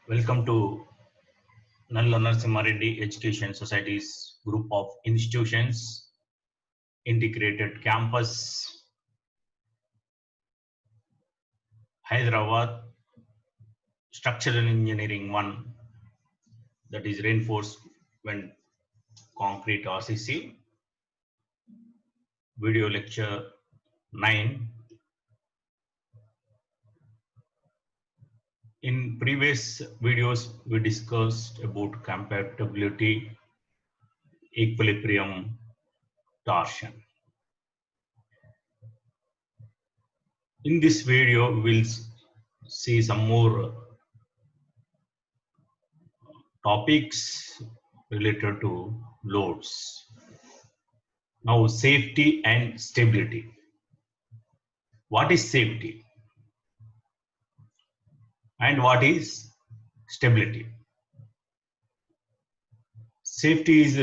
Welcome to Nalla Narasimha Reddy Education Society's group of institutions, integrated campus, Hyderabad, structural engineering 1, that is reinforcement concrete RCC, video lecture 9. In previous videos, we discussed about compatibility, equilibrium, torsion. In this video, we'll see some more topics related to loads. Now, safety and stability. What is safety? And what is stability? Safety is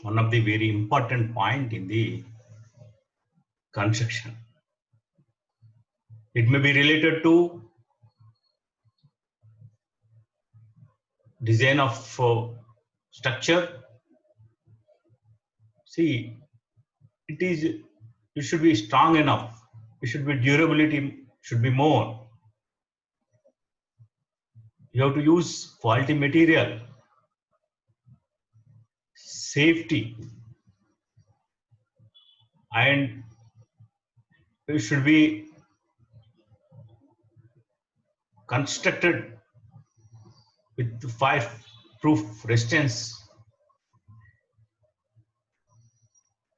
one of the very important point in the construction. It may be related to design of structure. See, it should be strong enough. It should be durability should be more. You have to use quality material. Safety, and it should be constructed with fire-proof resistance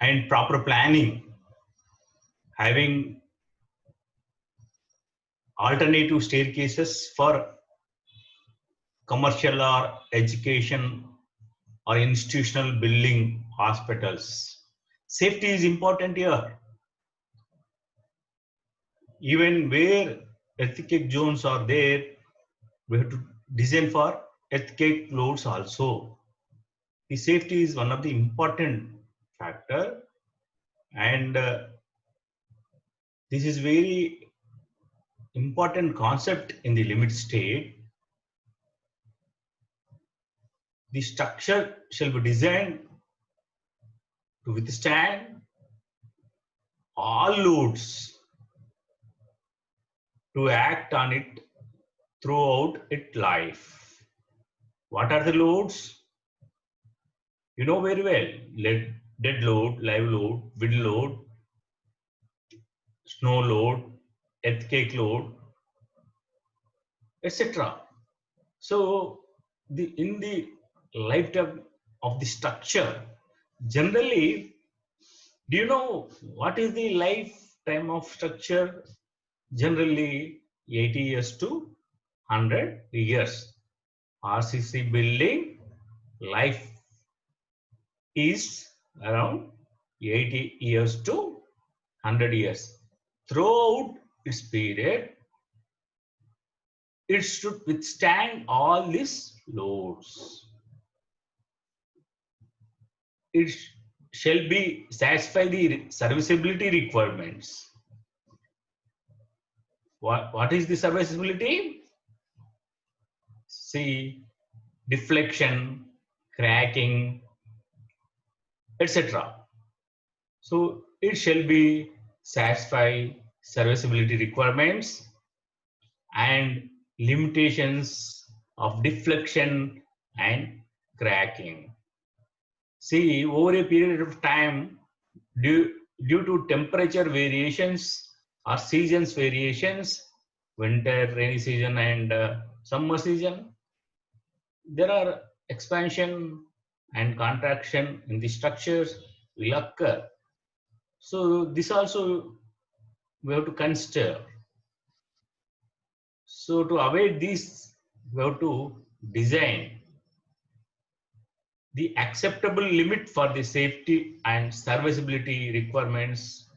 and proper planning, having alternative staircases for commercial or education or institutional building, hospitals. Safety is important here. Even where earthquake zones are there, we have to design for earthquake loads also. The safety is one of the important factor, and this is very important concept in the limit state. The structure shall be designed to withstand all loads, to act on it throughout its life. What are the loads? You know very well: dead load, live load, wind load, snow load, earthquake load, etc. So, in the lifetime of the structure, generally, do you know what is the lifetime of structure? Generally, 80 years to 100 years. RCC building life is around 80 years to 100 years. Throughout its period, it should withstand all these loads. It shall be satisfy the serviceability requirements. What is the serviceability? See, deflection, cracking, etc. So it shall be satisfy serviceability requirements and limitations of deflection and cracking. See, over a period of time, due to temperature variations or seasons variations, winter, rainy season and summer season, there are expansion and contraction in the structures will occur. So this also we have to consider. So to avoid this, we have to design the acceptable limit for the safety and serviceability requirements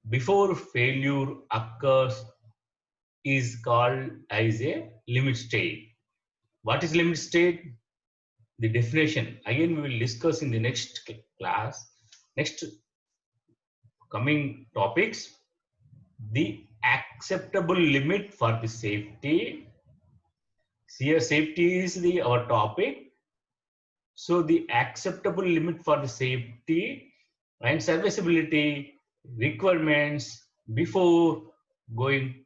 before failure occurs is called as a limit state. What is limit state? The definition again we will discuss in the next class, next coming topics. The acceptable limit for the safety Here safety is the our topic. So the acceptable limit for the safety and serviceability requirements before going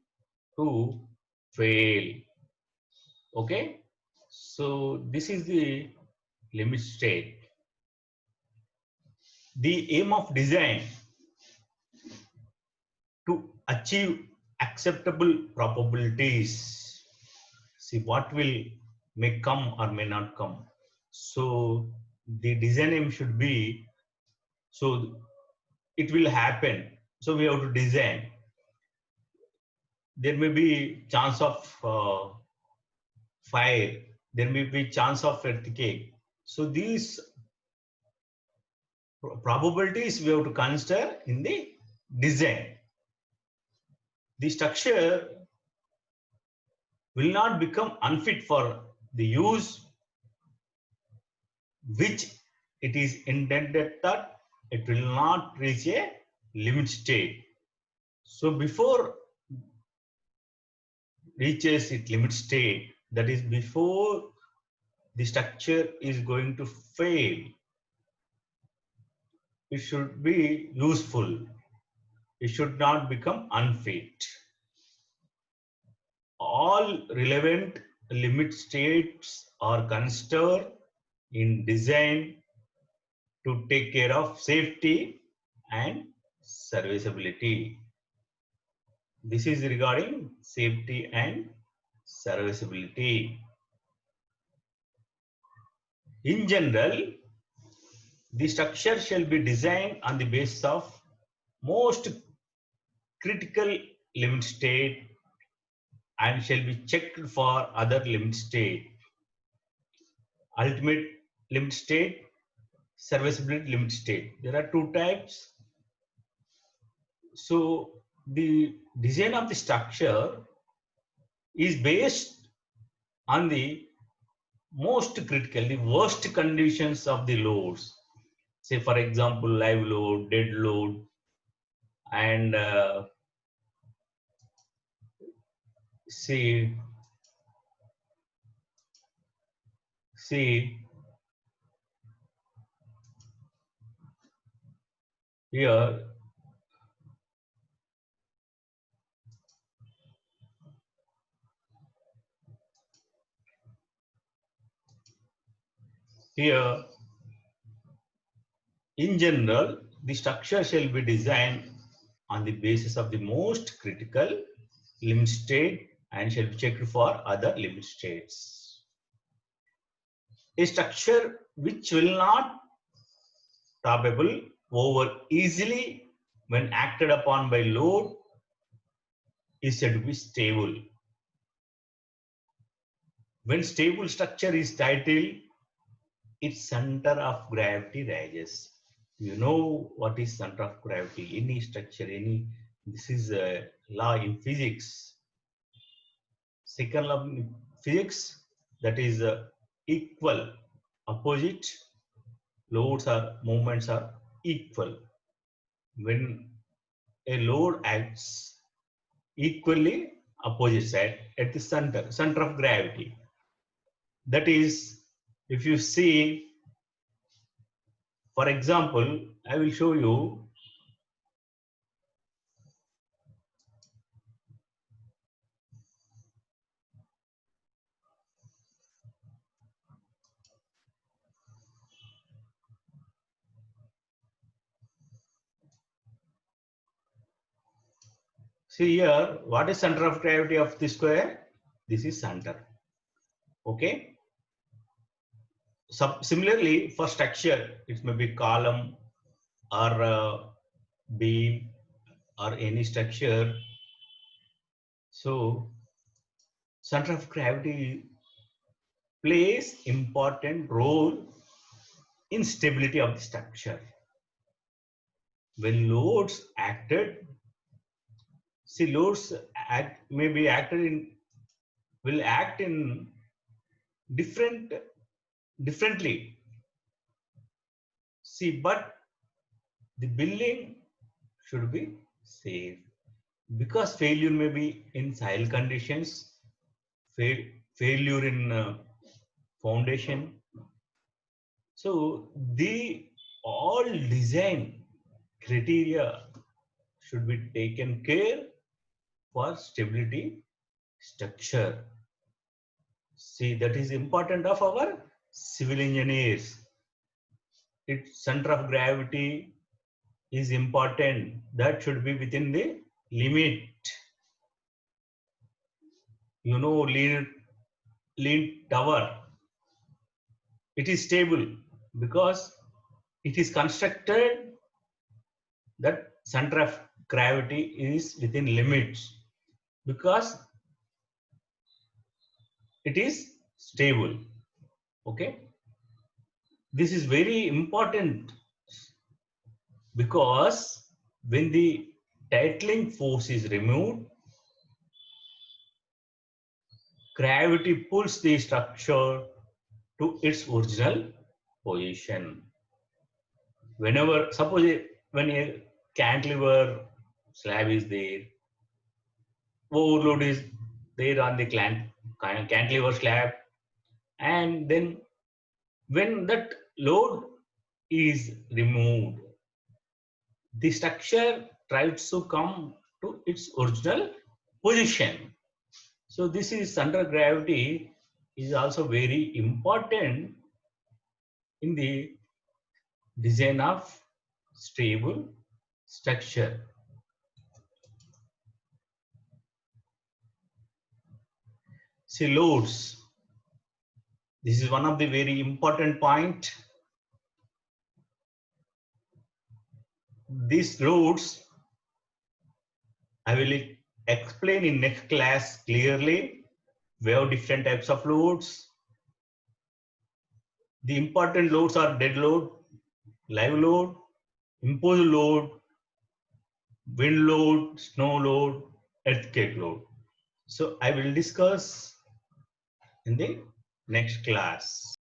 to fail. Okay. So this is the limit state. The aim of design to achieve acceptable probabilities. See what will may come or may not come. So the design aim should be, so it will happen. So we have to design. There may be chance of fire. There may be chance of earthquake. So these probabilities we have to consider in the design. The structure will not become unfit for the use which it is intended that it will not reach a limit state. So before reaches its limit state, that is before the structure is going to fail, it should be useful. It should not become unfit. All relevant limit states are considered in design to take care of safety and serviceability. This is regarding safety and serviceability. In general, the structure shall be designed on the basis of most critical limit state and shall be checked for other limit state. Ultimate limit state, serviceability limit state. There are two types. So the design of the structure is based on the most critical, the worst conditions of the loads. Say for example, live load, dead load, and see here, here in general, the structure shall be designed on the basis of the most critical limit state and shall be checked for other limit states. A structure which will not topple over easily when acted upon by load is said to be stable. When stable structure is titled, its center of gravity rises. You know what is center of gravity? Any structure, this is a law in physics. Second law in physics, that is equal, opposite loads or moments are equal. When a load acts equally opposite side at the center of gravity. That is, if you see, for example, I will show you. See here, what is center of gravity of the square? This is center. Okay. So similarly, for structure, it may be column or beam or any structure. So center of gravity plays important role in stability of the structure. When loads acted, see loads will act in differently. See, but the building should be safe because failure may be in soil conditions, failure in foundation. So the all design criteria should be taken care for stability structure. See, that is important of our civil engineers. Its center of gravity is important. That should be within the limit. You know, lean tower. It is stable because it is constructed that center of gravity is within limits because it is stable. Okay, this is very important because when the titling force is removed, gravity pulls the structure to its original position. Whenever, suppose when a cantilever slab is there, overload is there on the cantilever slab, and then when that load is removed, the structure tries to come to its original position. So this is under gravity is also very important in the design of stable structure. See, loads. This is one of the very important point. These loads I will explain in next class clearly. We have different types of loads. The important loads are dead load, live load, imposed load, wind load, snow load, earthquake load. So I will discuss in the next class.